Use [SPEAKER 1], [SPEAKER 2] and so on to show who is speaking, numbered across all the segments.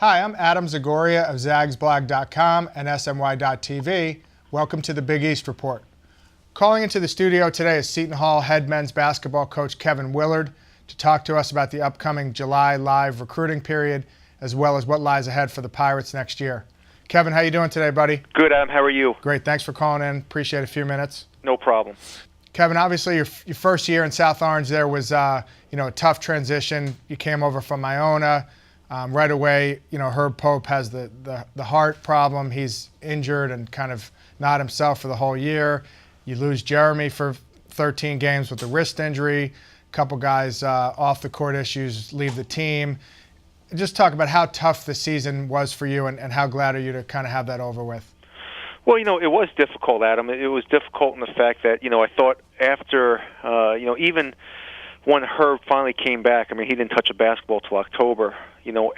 [SPEAKER 1] Hi, I'm Adam Zagoria of zagsblog.com and smy.tv. Welcome to the Big East Report. Calling into the studio today is Seton Hall head men's basketball coach Kevin Willard to talk to us about the upcoming July live recruiting period, as well as what lies ahead for the Pirates next year. Kevin, how you doing today, buddy?
[SPEAKER 2] Good, Adam. How are you?
[SPEAKER 1] Great. Thanks for calling in. Appreciate a few minutes.
[SPEAKER 2] No problem.
[SPEAKER 1] Kevin, obviously your first year in South Orange there was a tough transition. You came over from Iona. Right away, Herb Pope has the heart problem. He's injured and kind of not himself for the whole year. You lose Jeremy for 13 games with a wrist injury. A couple guys off the court issues leave the team. Just talk about how tough the season was for you and how glad are you to kind of have that over with.
[SPEAKER 2] Well, it was difficult, Adam. It was difficult in the fact that, I thought after, even when Herb finally came back, he didn't touch a basketball till October.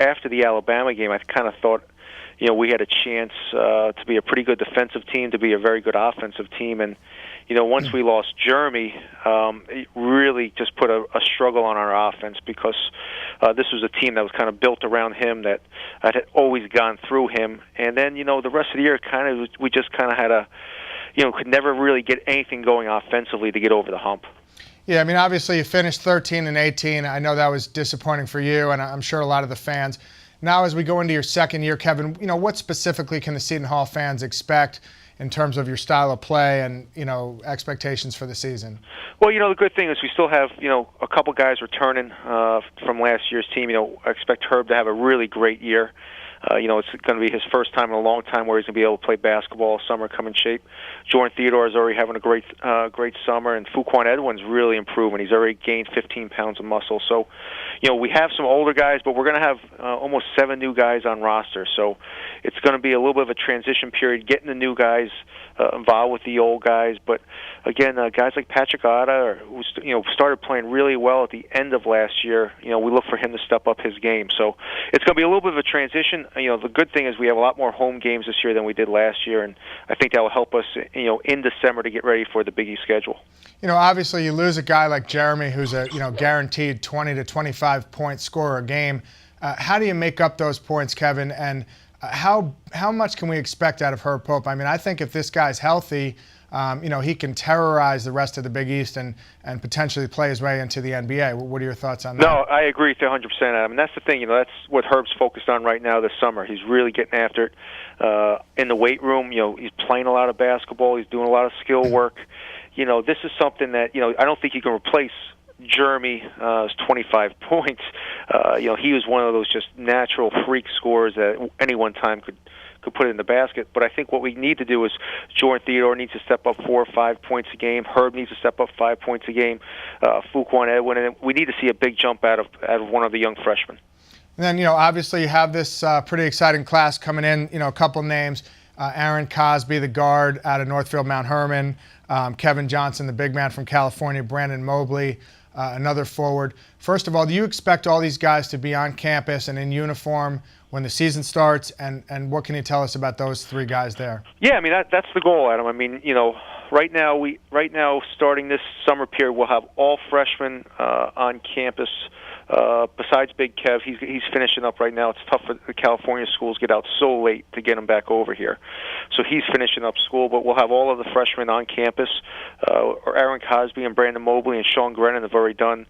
[SPEAKER 2] After the Alabama game, I kind of thought, we had a chance to be a pretty good defensive team, to be a very good offensive team. And, once we lost Jeremy, it really just put a struggle on our offense because this was a team that was kind of built around him, that had always gone through him. And then, the rest of the year, we just had could never really get anything going offensively to get over the hump.
[SPEAKER 1] Yeah, obviously you finished 13 and 18. I know that was disappointing for you, and I'm sure a lot of the fans. Now, as we go into your second year, Kevin, what specifically can the Seton Hall fans expect in terms of your style of play and, expectations for the season? Well,
[SPEAKER 2] the good thing is we still have, a couple guys returning from last year's team. I expect Herb to have a really great year. It's going to be his first time in a long time where he's going to be able to play basketball all summer, come in shape. Jordan Theodore is already having a great summer, and Fuquan Edwin's really improving. He's already gained 15 pounds of muscle. So, we have some older guys, but we're going to have almost 7 new guys on roster. So it's going to be a little bit of a transition period, getting the new guys involved with the old guys. But, again, guys like Patrick Otta, who started playing really well at the end of last year, we look for him to step up his game. So it's going to be a little bit of a transition. The good thing is we have a lot more home games this year than we did last year, and I think that will help us, in December to get ready for the Big East schedule.
[SPEAKER 1] Obviously you lose a guy like Jeremy who's a, guaranteed 20 to 25 point scorer a game. How do you make up those points, Kevin, and how much can we expect out of Herb Pope? I think if this guy's healthy, he can terrorize the rest of the Big East and potentially play his way into the NBA. What are your thoughts on that?
[SPEAKER 2] No, I agree with you 100%, Adam. And that's the thing, that's what Herb's focused on right now this summer. He's really getting after it in the weight room. He's playing a lot of basketball. He's doing a lot of skill work. This is something that, I don't think you can replace Jeremy's 25 points. He was one of those just natural freak scorers that any one time could put it in the basket. But I think what we need to do is Jordan Theodore needs to step up 4 or 5 points a game. Herb needs to step up 5 points a game. Fuquan Edwin, and we need to see a big jump out of one of the young freshmen.
[SPEAKER 1] And then, obviously you have this pretty exciting class coming in, a couple names. Aaron Cosby, the guard out of Northfield Mount Herman. Kevin Johnson, the big man from California. Brandon Mobley, another forward. First of all, do you expect all these guys to be on campus and in uniform when the season starts? And what can you tell us about those 3 guys there?
[SPEAKER 2] Yeah, that's the goal, Adam. Right now, starting this summer period, we'll have all freshmen on campus. Besides Big Kev, he's finishing up right now. It's tough for the California schools get out so late to get him back over here. So he's finishing up school, but we'll have all of the freshmen on campus. Aaron Cosby and Brandon Mobley and Sean Grennan have already done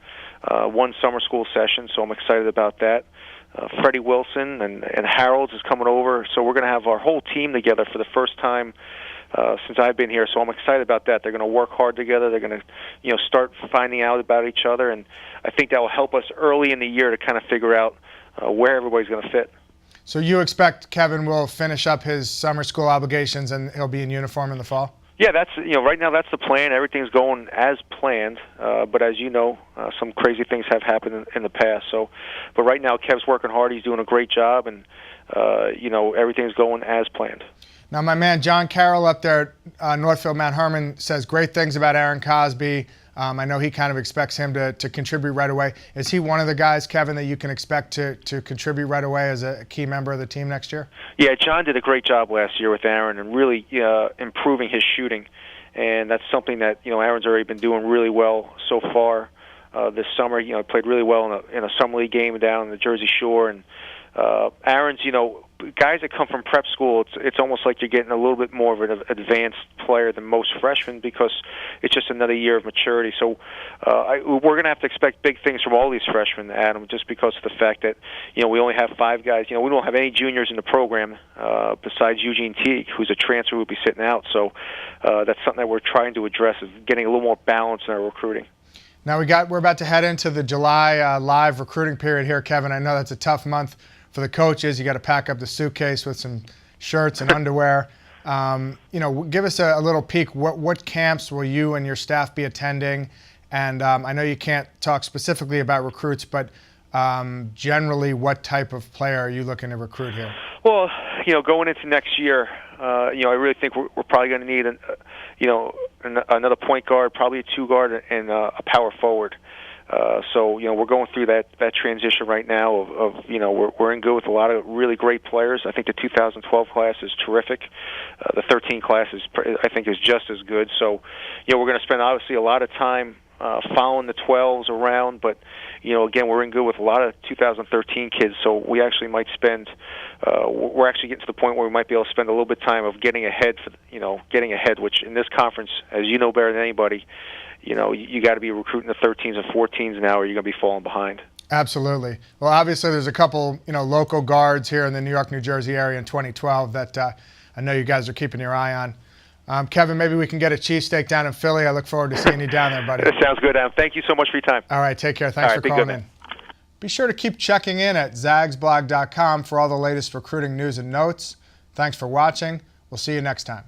[SPEAKER 2] one summer school session, so I'm excited about that. Freddie Wilson and Harold's is coming over, so we're going to have our whole team together for the first time since I've been here, so I'm excited about that. They're going to work hard together. They're going to, start finding out about each other, and I think that will help us early in the year to kind of figure out where everybody's going to fit.
[SPEAKER 1] So you expect Kevin will finish up his summer school obligations and he'll be in uniform in the fall?
[SPEAKER 2] Yeah, that's right now that's the plan. Everything's going as planned, but as you know, some crazy things have happened in the past. But right now, Kev's working hard. He's doing a great job, and everything's going as planned.
[SPEAKER 1] Now, my man John Carroll up there at Northfield Mount Herman says great things about Aaron Cosby. I know he kind of expects him to contribute right away. Is he one of the guys, Kevin, that you can expect to contribute right away as a key member of the team next year?
[SPEAKER 2] Yeah, John did a great job last year with Aaron and really improving his shooting. And that's something that, Aaron's already been doing really well so far this summer. Played really well in a summer league game down in the Jersey Shore, and Aaron's, guys that come from prep school, it's almost like you're getting a little bit more of an advanced player than most freshmen because it's just another year of maturity. So we're going to have to expect big things from all these freshmen, Adam, just because of the fact that we only have 5 guys. We don't have any juniors in the program besides Eugene Teague, who's a transfer who will be sitting out. So that's something that we're trying to address, is getting a little more balance in our recruiting.
[SPEAKER 1] Now we're about to head into the July live recruiting period here, Kevin. I know that's a tough month for the coaches. You got to pack up the suitcase with some shirts and underwear. Give us a little peek. What camps will you and your staff be attending? And I know you can't talk specifically about recruits, but generally, what type of player are you looking to recruit here?
[SPEAKER 2] Well, going into next year, I really think we're probably going to need another point guard, probably a 2-guard, and a power forward. So we're going through that transition right now of we're in good with a lot of really great players. I think the 2012 class is terrific. The 13 class I think is just as good. So we're going to spend obviously a lot of time following the 12s around, but again, we're in good with a lot of 2013 kids. So we actually might spend. We're actually getting to the point where we might be able to spend a little bit of time of getting ahead. Which in this conference, as you know better than anybody, you got to be recruiting the 13s and 14s now, or you're going to be falling behind.
[SPEAKER 1] Absolutely. Well, obviously, there's a couple, local guards here in the New York, New Jersey area in 2012 that I know you guys are keeping your eye on. Kevin, maybe we can get a cheesesteak down in Philly. I look forward to seeing you down there, buddy.
[SPEAKER 2] That sounds good, Adam. Thank you so much for your time.
[SPEAKER 1] All right, take care. Thanks for calling in. Be sure to keep checking in at zagsblog.com for all the latest recruiting news and notes. Thanks for watching. We'll see you next time.